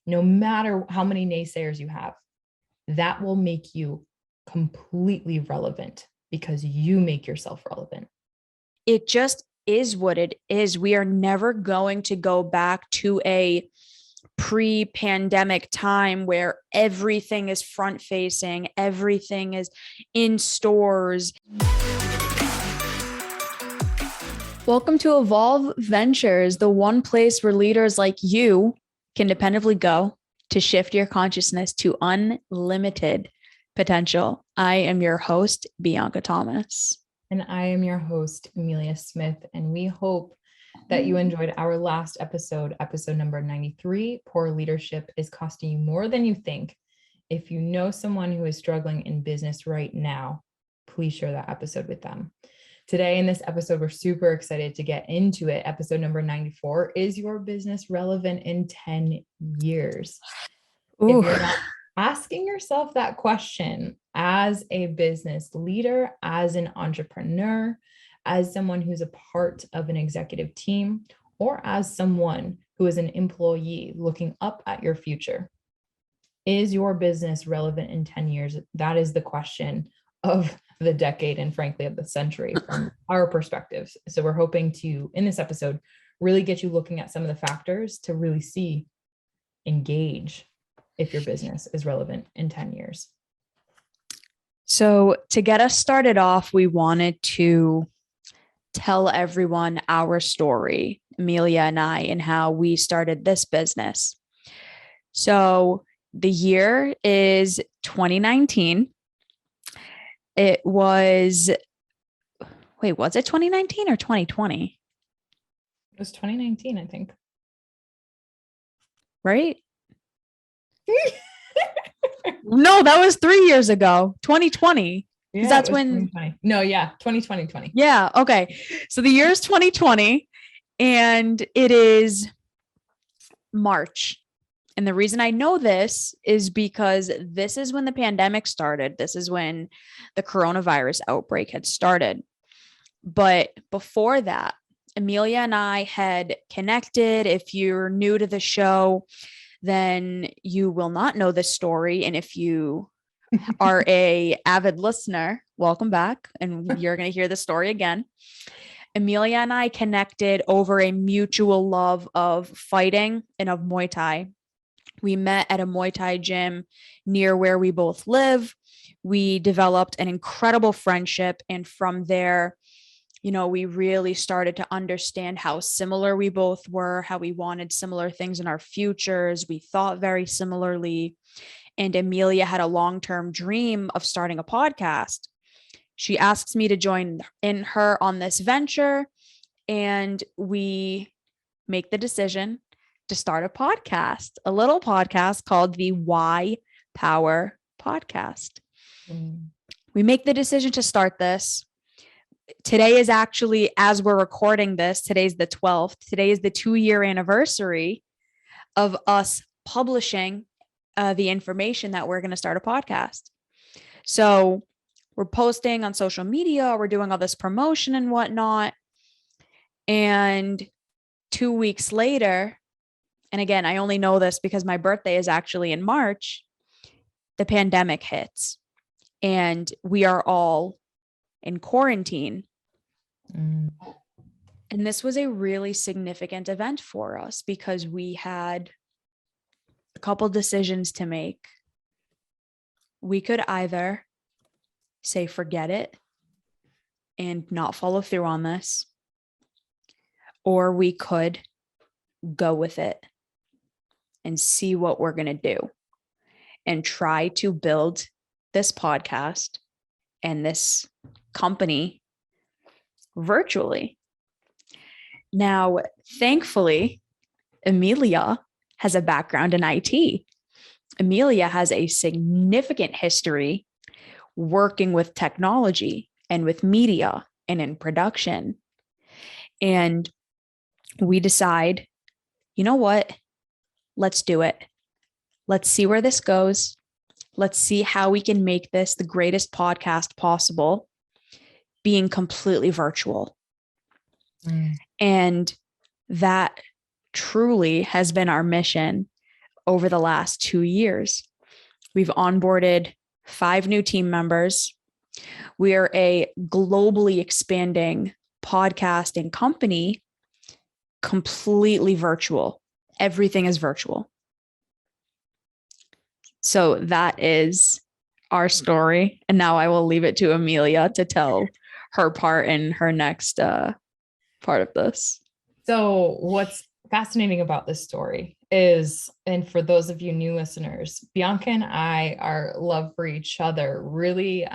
no matter how many naysayers you have, that will make you completely relevant because you make yourself relevant. It just is what it is. We are never going to go back to a pre-pandemic time where everything is front facing, everything is in stores. Welcome to Evolve Ventures, the one place where leaders like you can dependably go to shift your consciousness to unlimited potential. I am your host, Bianca Thomas. And I am your host, Emilia Smith, and we hope that you enjoyed our last episode, episode number 93. Poor leadership is costing you more than you think. If you know someone who is struggling in business right now, please share that episode with them. Today in this episode, we're super excited to get into it. Episode number 94, is your business relevant in 10 years? Ooh. If you're not asking yourself that question as a business leader, as an entrepreneur, as someone who's a part of an executive team, or as someone who is an employee looking up at your future, is your business relevant in 10 years? That is the question of the decade and frankly of the century from our perspectives. So we're hoping to, in this episode, really get you looking at some of the factors to really see, engage if your business is relevant in 10 years. So to get us started off, we wanted to tell everyone our story, Emilia and I, and how we started this business. So the year is 2019. It was, was it 2019 or 2020? It was 2019, I think. Right? No, that was 3 years ago, 2020. Yeah, that's when 2020. Yeah. Okay. So the year is 2020 and it is March. And the reason I know this is because this is when the pandemic started. This is when the coronavirus outbreak had started. But before that, Emilia and I had connected. If you're new to the show, then you will not know this story. And if you are a avid listener, welcome back. And you're going to hear the story again. Emilia and I connected over a mutual love of fighting and of Muay Thai. We met at a Muay Thai gym near where we both live. We developed an incredible friendship. And from there, we really started to understand how similar we both were, how we wanted similar things in our futures. We thought very similarly. And Emilia had a long-term dream of starting a podcast. She asks me to join in her on this venture, and we make the decision to start a podcast, a little podcast called the Why Power Podcast. We make the decision to start this. Today is actually, as we're recording this, today's the 12th. Today is the 2-year anniversary of us publishing the information that we're going to start a podcast. So we're posting on social media, we're doing all this promotion and whatnot. And 2 weeks later, and again, I only know this because my birthday is actually in March, the pandemic hits and we are all in quarantine. And this was a really significant event for us because we had a couple decisions to make. We could either say, forget it and not follow through on this, or we could go with it and see what we're going to do and try to build this podcast and this company virtually. Now, thankfully, Emilia has a background in IT. Emilia has a significant history working with technology and with media and in production. And we decide, you know what? Let's do it. Let's see where this goes. Let's see how we can make this the greatest podcast possible, being completely virtual. And that truly has been our mission over the last 2 years. We've onboarded 5 new team members. We are a globally expanding podcasting company, completely virtual. Everything is virtual. So that is our story. And now I will leave it to Emilia to tell her part in her next part of this. So what's fascinating about this story is, and for those of you new listeners, Bianca and I, our love for each other really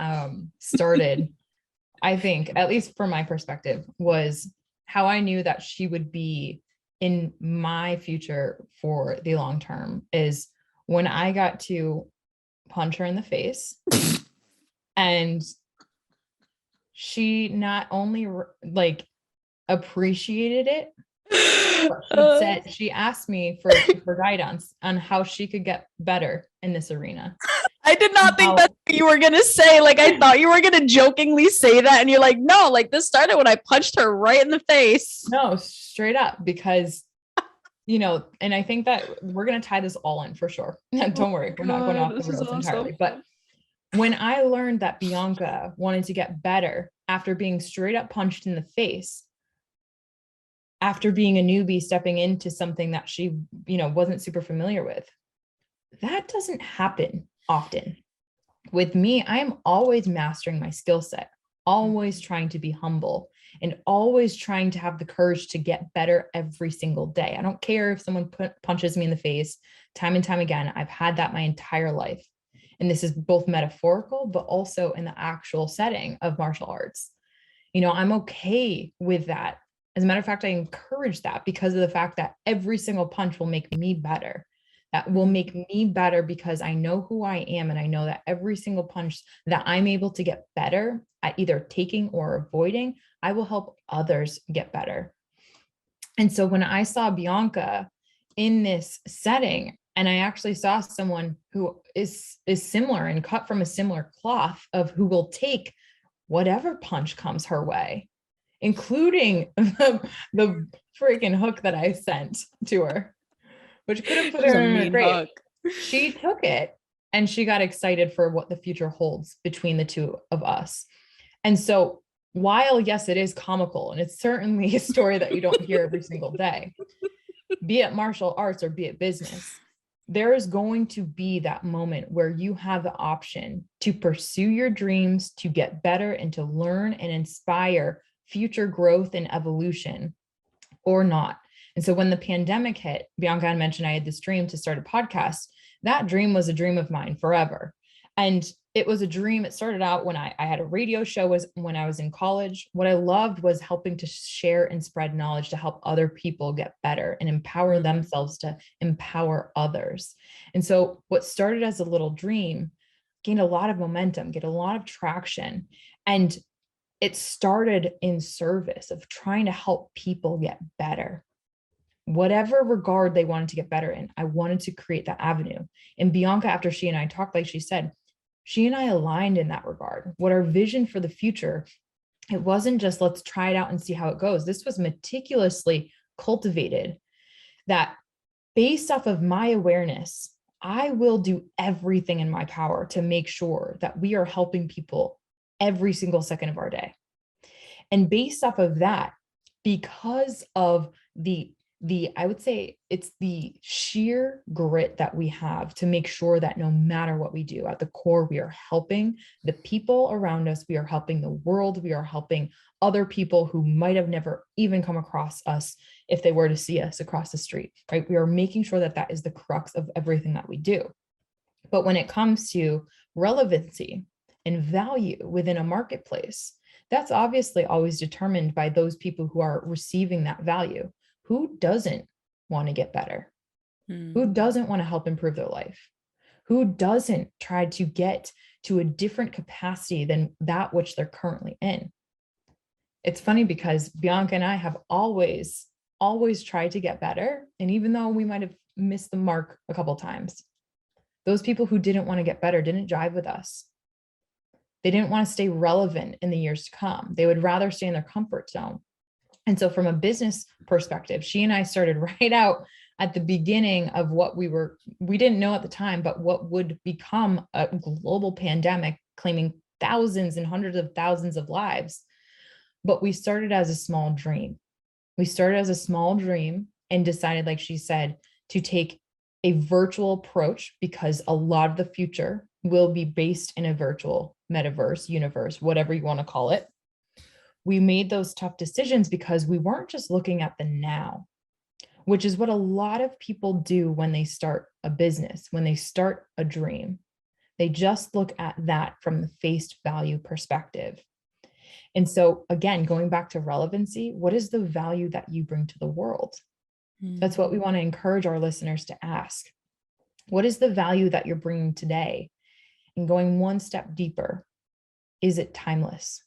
started, I think, at least from my perspective, was how I knew that she would be in my future for the long term is when I got to punch her in the face. And she not only like appreciated it, but she asked me for guidance on how she could get better in this arena. I did not think that's what you were going to say. Like, I thought you were going to jokingly say that. And you're like, no, like this started when I punched her right in the face. No, straight up, because, you know, and I think that we're going to tie this all in for sure. Don't worry. We're not going off the rails entirely. But when I learned that Bianca wanted to get better after being straight up punched in the face, after being a newbie stepping into something that she, you know, wasn't super familiar with, that doesn't happen often. With me, I am always mastering my skill set, always trying to be humble, and always trying to have the courage to get better every single day. I don't care if someone punches me in the face time and time again. I've had that my entire life. And this is both metaphorical, but also in the actual setting of martial arts. You know, I'm okay with that. As a matter of fact, I encourage that because of the fact that every single punch will make me better. That will make me better because I know who I am. And I know that every single punch that I'm able to get better at either taking or avoiding, I will help others get better. And so when I saw Bianca in this setting, and I actually saw someone who is similar and cut from a similar cloth of who will take whatever punch comes her way, including the freaking hook that I sent to her, which could have put her in a grave. She took it and she got excited for what the future holds between the two of us. And so while, yes, it is comical, and it's certainly a story that you don't hear every single day, be it martial arts or be it business, there is going to be that moment where you have the option to pursue your dreams, to get better, and to learn and inspire future growth and evolution or not. And so when the pandemic hit, Bianca had mentioned I had this dream to start a podcast. That dream was a dream of mine forever. And it was a dream. It started out when I had a radio show when I was in college. What I loved was helping to share and spread knowledge to help other people get better and empower themselves to empower others. And so what started as a little dream gained a lot of momentum, get a lot of traction. And it started in service of trying to help people get better. Whatever regard they wanted to get better in, I wanted to create that avenue. And Bianca, after she and I talked, like she said, she and I aligned in that regard. What our vision for the future, it wasn't just let's try it out and see how it goes. This was meticulously cultivated that based off of my awareness, I will do everything in my power to make sure that we are helping people every single second of our day. And based off of that, because of I would say it's the sheer grit that we have to make sure that no matter what we do, at the core, we are helping the people around us. We are helping the world. We are helping other people who might have never even come across us if they were to see us across the street, right? We are making sure that that is the crux of everything that we do. But when it comes to relevancy and value within a marketplace, that's obviously always determined by those people who are receiving that value. Who doesn't want to get better? Who doesn't want to help improve their life? Who doesn't try to get to a different capacity than that which they're currently in? It's funny because Bianca and I have always tried to get better. And even though we might have missed the mark a couple of times, those people who didn't want to get better didn't jive with us. They didn't want to stay relevant in the years to come. They would rather stay in their comfort zone. And so from a business perspective, she and I started right out at the beginning of what we didn't know at the time, but what would become a global pandemic claiming thousands and hundreds of thousands of lives. But we started as a small dream. We started as a small dream and decided, like she said, to take a virtual approach because a lot of the future will be based in a virtual metaverse, universe, whatever you want to call it. We made those tough decisions because we weren't just looking at the now, which is what a lot of people do when they start a business, when they start a dream. They just look at that from the face value perspective. And so again, going back to relevancy, what is the value that you bring to the world? That's what we want to encourage our listeners to ask. What is the value that you're bringing today? And going one step deeper, is it timeless?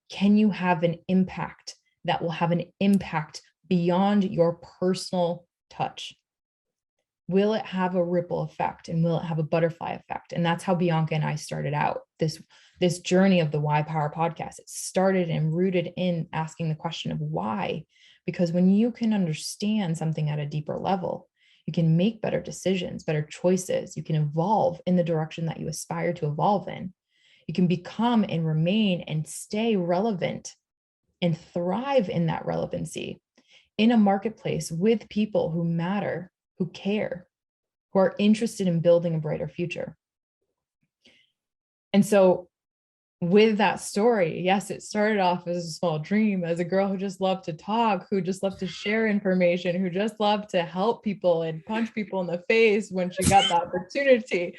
Can you have an impact that will have an impact beyond your personal touch? Will it have a ripple effect, and will it have a butterfly effect? And that's how Bianca and I started out this journey of the Why Power podcast. It started and rooted in asking the question of why, because when you can understand something at a deeper level, you can make better decisions, better choices. You can evolve in the direction that you aspire to evolve in. You can become and remain and stay relevant and thrive in that relevancy in a marketplace with people who matter, who care, who are interested in building a brighter future. And so with that story, yes, it started off as a small dream, as a girl who just loved to talk, who just loved to share information, who just loved to help people and punch people in the face when she got the opportunity.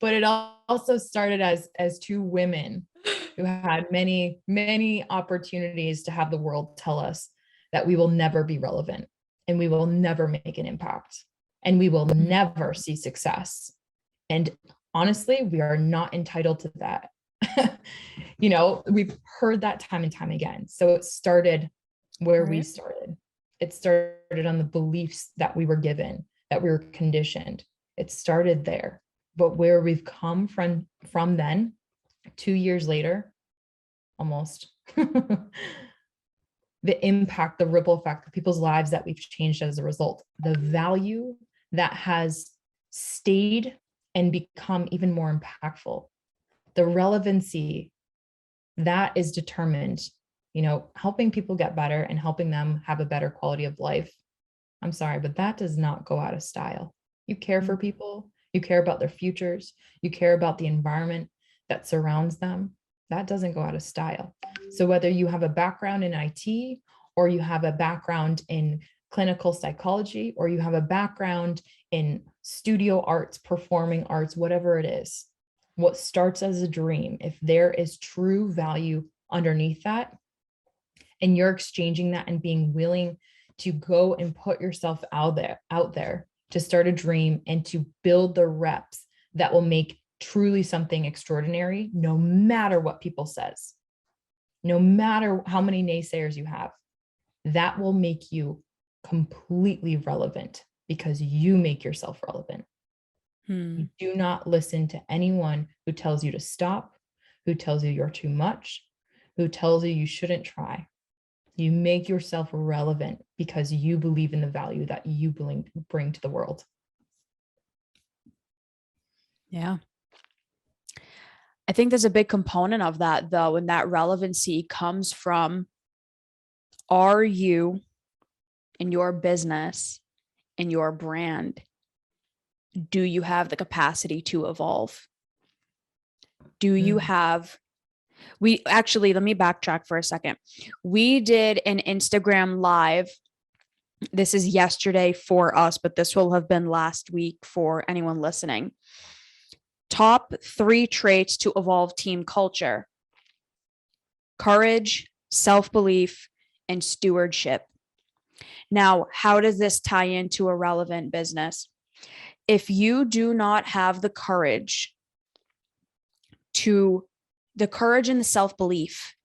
But it also started as two women who had many, many opportunities to have the world tell us that we will never be relevant and we will never make an impact and we will never see success. And honestly, we are not entitled to that. We've heard that time and time again. So it started where we started. It started on the beliefs that we were given, that we were conditioned. It started there. But where we've come from then, 2 years later, almost, the impact, the ripple effect of people's lives that we've changed as a result, the value that has stayed and become even more impactful, the relevancy that is determined, helping people get better and helping them have a better quality of life. I'm sorry, but that does not go out of style. You care for people, you care about their futures, you care about the environment that surrounds them. That doesn't go out of style. So whether you have a background in IT, or you have a background in clinical psychology, or you have a background in studio arts, performing arts, whatever it is, what starts as a dream, if there is true value underneath that, and you're exchanging that and being willing to go and put yourself out there to start a dream and to build the reps that will make truly something extraordinary, no matter what people says, no matter how many naysayers you have, that will make you completely relevant because you make yourself relevant. You do not listen to anyone who tells you to stop, who tells you you're too much, who tells you you shouldn't try. You make yourself relevant because you believe in the value that you bring to the world. Yeah. I think there's a big component of that, though, and that relevancy comes from, are you in your business, in your brand, do you have the capacity to evolve? Do you have, let me backtrack for a second. We did an Instagram live. This is yesterday for us, but this will have been last week for anyone listening. Top 3 traits to evolve team culture: courage, self-belief, and stewardship. Now, how does this tie into a relevant business? If you do not have the courage and the self-belief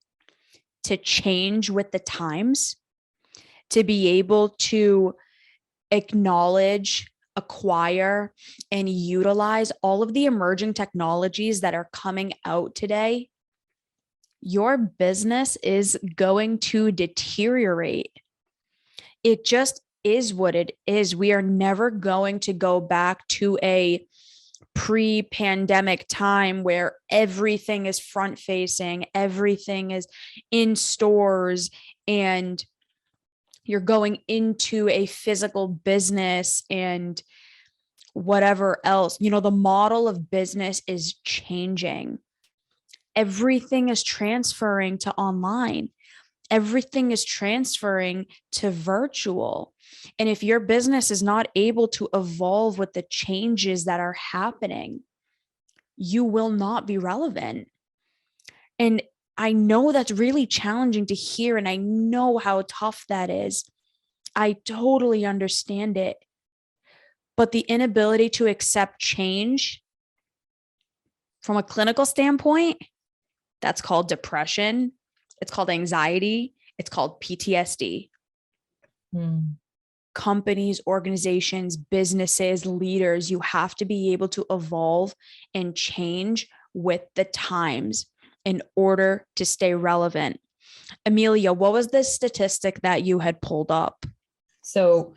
to change with the times, to be able to acknowledge, acquire, and utilize all of the emerging technologies that are coming out today, your business is going to deteriorate. It just is what it is. We are never going to go back to a pre-pandemic time where everything is front facing, everything is in stores, and you're going into a physical business and whatever else. The model of business is changing. Everything is transferring to online. Everything is transferring to virtual. And if your business is not able to evolve with the changes that are happening, you will not be relevant. And I know that's really challenging to hear, and I know how tough that is. I totally understand it. But the inability to accept change from a clinical standpoint, that's called depression. It's called anxiety. It's called PTSD. Companies, organizations, businesses, leaders, you have to be able to evolve and change with the times in order to stay relevant. Emilia, what was the statistic that you had pulled up? So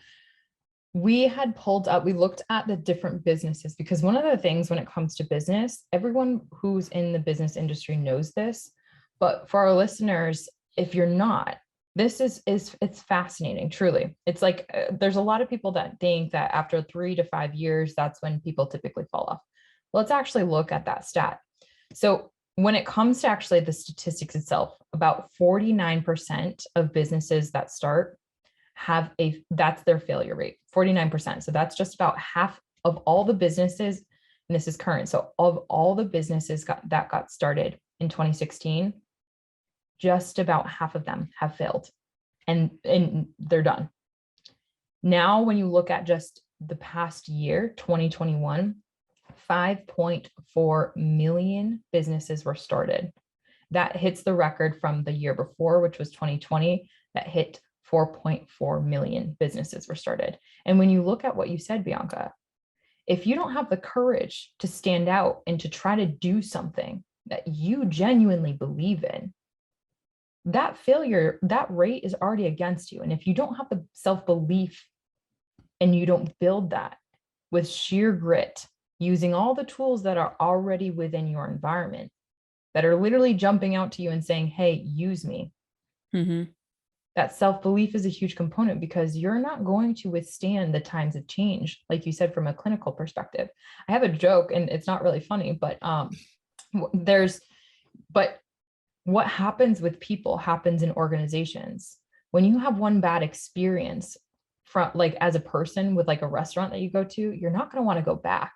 we looked at the different businesses, because one of the things when it comes to business, everyone who's in the business industry knows this, but for our listeners, if you're not, this is it's fascinating, truly. It's like, there's a lot of people that think that after 3 to 5 years, that's when people typically fall off. Let's actually look at that stat. So when it comes to actually the statistics itself, about 49% of businesses that start that's their failure rate, 49%. So that's just about half of all the businesses, and this is current. So of all the businesses that got started in 2016, just about half of them have failed and they're done. Now, when you look at just the past year, 2021, 5.4 million businesses were started. That hits the record from the year before, which was 2020, that hit 4.4 million businesses were started. And when you look at what you said, Bianca, if you don't have the courage to stand out and to try to do something that you genuinely believe in, that failure, that rate is already against you. And if you don't have the self-belief and you don't build that with sheer grit, using all the tools that are already within your environment, that are literally jumping out to you and saying, hey, use me. That self-belief is a huge component, because you're not going to withstand the times of change, like you said, from a clinical perspective. I have a joke, and it's not really funny, but what happens with people happens in organizations. When you have one bad experience from, like, as a person with like a restaurant that you go to, you're not going to want to go back.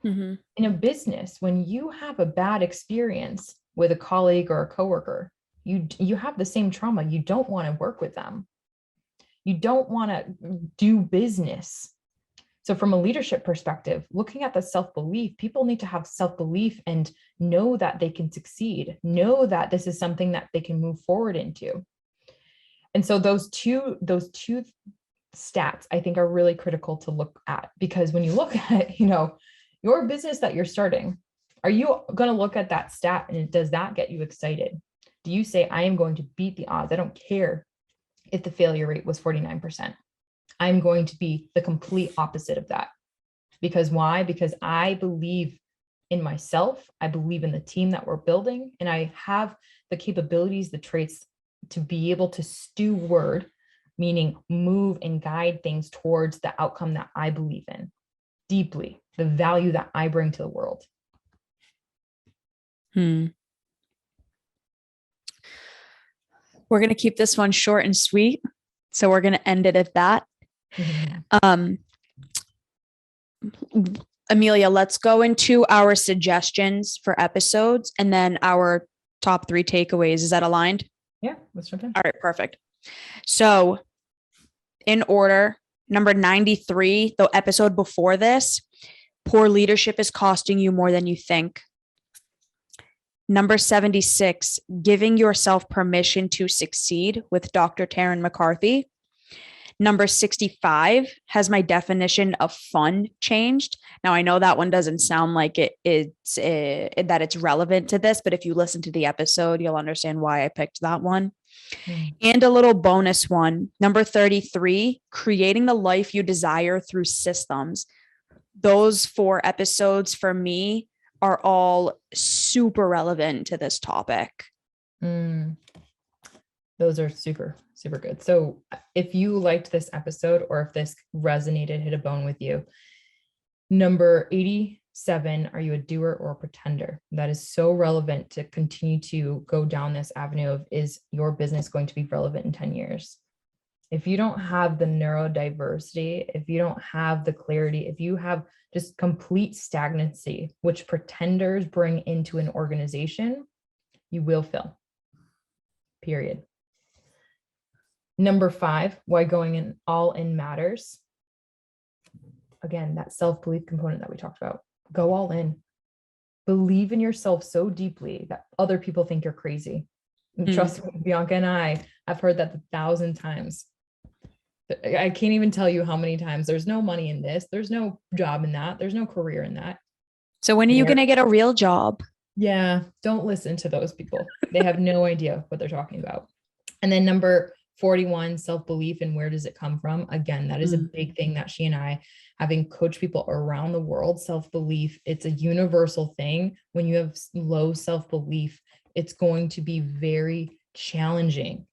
In a business, when you have a bad experience with a colleague or a coworker, you have the same trauma. You don't want to work with them. You don't want to do business. So from a leadership perspective, looking at the self-belief, people need to have self-belief and know that they can succeed, know that this is something that they can move forward into. And so those two stats, I think, are really critical to look at, because when you look at, your business that you're starting, are you going to look at that stat and does that get you excited? Do you say, I am going to beat the odds? I don't care if the failure rate was 49%. I'm going to be the complete opposite of that. Because why? Because I believe in myself. I believe in the team that we're building, and I have the capabilities, the traits to be able to steward, meaning move and guide things towards the outcome that I believe in deeply, the value that I bring to the world. We're going to keep this one short and sweet. So we're going to end it at that. Emilia, let's go into our suggestions for episodes and then our top 3 takeaways. Is that aligned? Yeah, let's jump in. All right, perfect. So in order, number 93, the episode before this, poor leadership is costing you more than you think. Number 76, giving yourself permission to succeed, with Dr. Taryn McCarthy. Number 65, has my definition of fun changed? Now, I know that one doesn't sound like that it's relevant to this, but if you listen to the episode, you'll understand why I picked that one. And a little bonus one, number 33, creating the life you desire through systems. Those 4 episodes for me are all super relevant to this topic. Those are super, super good. So if you liked this episode or if this resonated, hit a bone with you. Number 87, are you a doer or a pretender? That is so relevant to continue to go down this avenue of, is your business going to be relevant in 10 years? If you don't have the neurodiversity, if you don't have the clarity, if you have just complete stagnancy, which pretenders bring into an organization, you will fail. Period. Number 5, why going in all in matters. Again, that self-belief component that we talked about. Go all in. Believe in yourself so deeply that other people think you're crazy. And trust me, Bianca and I've heard that 1,000 times. I can't even tell you how many times. There's no money in this. There's no job in that. There's no career in that. So when are you going to get a real job? Yeah, don't listen to those people. They have no idea what they're talking about. And then number 41, self-belief, and where does it come from? Again, that is a big thing that she and I, having coached people around the world, self-belief, it's a universal thing. When you have low self-belief, it's going to be very challenging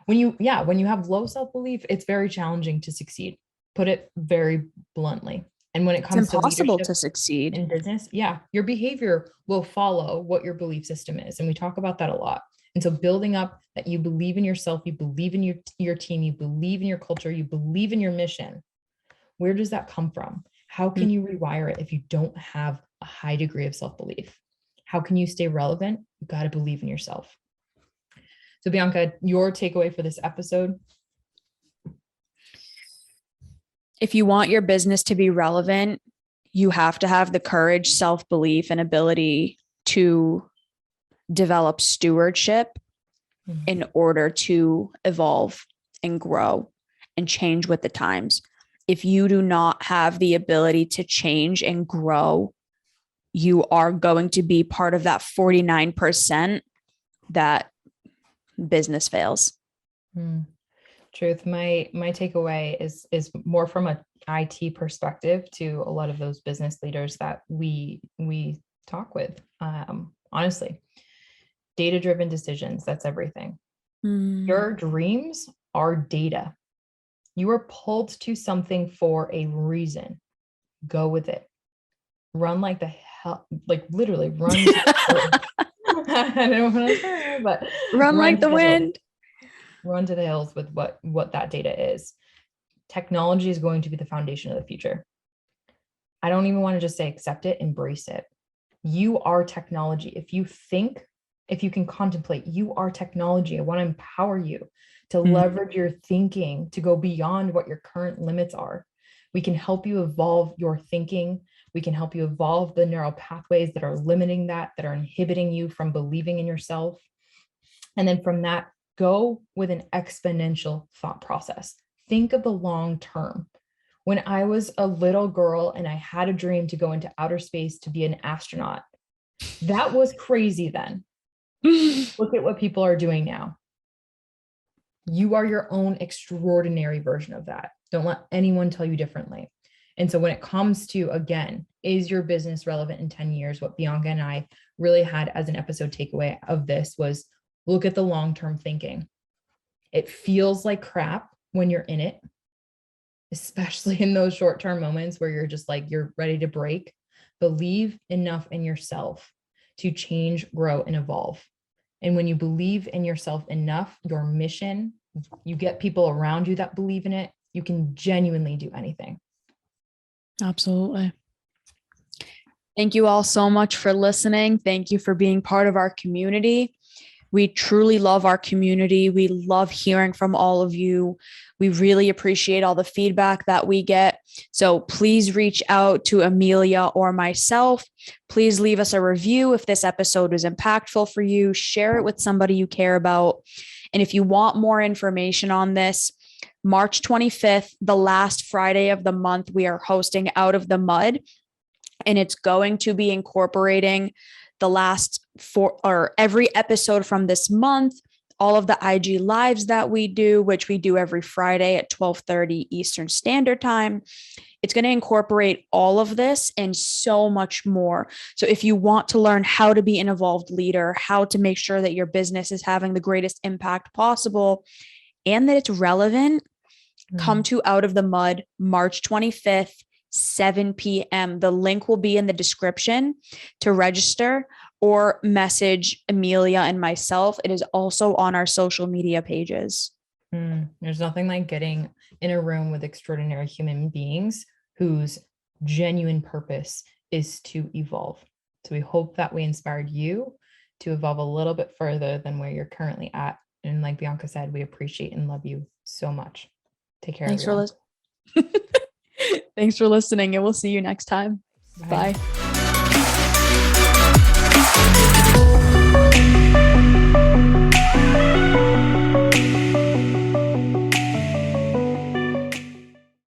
when you have low self-belief, it's very challenging to succeed. Put it very bluntly. And when it comes to impossible to succeed in business, your behavior will follow what your belief system is. And we talk about that a lot. And so building up that you believe in yourself, you believe in your team, you believe in your culture, you believe in your mission. Where does that come from? How can you rewire it if you don't have a high degree of self-belief? How can you stay relevant? You got to believe in yourself. So Bianca, your takeaway for this episode? If you want your business to be relevant, you have to have the courage, self-belief, and ability to develop stewardship in order to evolve and grow and change with the times. If you do not have the ability to change and grow, you are going to be part of that 49% that business fails. Truth. My takeaway is more from a IT perspective to a lot of those business leaders that we talk with. Honestly, data-driven decisions, that's everything. Your dreams are data. You are pulled to something for a reason. Go with it. Run like the hell, like literally run. I don't want to say, but run like the wind. Run to the hills with what that data is. Technology is going to be the foundation of the future. I don't even want to just say accept it, embrace it. You are technology. If you can contemplate, you are technology. I want to empower you to leverage your thinking to go beyond what your current limits are. We can help you evolve your thinking. We can help you evolve the neural pathways that are limiting that are inhibiting you from believing in yourself. And then from that, go with an exponential thought process. Think of the long term. When I was a little girl and I had a dream to go into outer space to be an astronaut, that was crazy then. Look at what people are doing now. You are your own extraordinary version of that. Don't let anyone tell you differently. And so when it comes to, again, is your business relevant in 10 years? What Bianca and I really had as an episode takeaway of this was look at the long-term thinking. It feels like crap when you're in it, especially in those short-term moments where you're just like, you're ready to break. Believe enough in yourself to change, grow, and evolve. And when you believe in yourself enough, your mission, you get people around you that believe in it, you can genuinely do anything. Absolutely. Thank you all so much for listening. Thank you for being part of our community. We truly love our community. We love hearing from all of you. We really appreciate all the feedback that we get. So please reach out to Emilia or myself. Please leave us a review if this episode was impactful for you. Share it with somebody you care about. And if you want more information on this, March 25th, the last Friday of the month, we are hosting Out of the Mud. And it's going to be incorporating the last every episode from this month, all of the IG lives that we do, which we do every Friday at 12:30 Eastern Standard Time. It's going to incorporate all of this and so much more. So if you want to learn how to be an evolved leader, how to make sure that your business is having the greatest impact possible and that it's relevant, come to Out of the Mud, March 25th, 7 p.m. The link will be in the description to register, or message Emilia and myself. It is also on our social media pages. There's nothing like getting in a room with extraordinary human beings whose genuine purpose is to evolve. So we hope that we inspired you to evolve a little bit further than where you're currently at. And like Bianca said, we appreciate and love you so much. Take care. Thanks for listening, and we'll see you next time. Bye.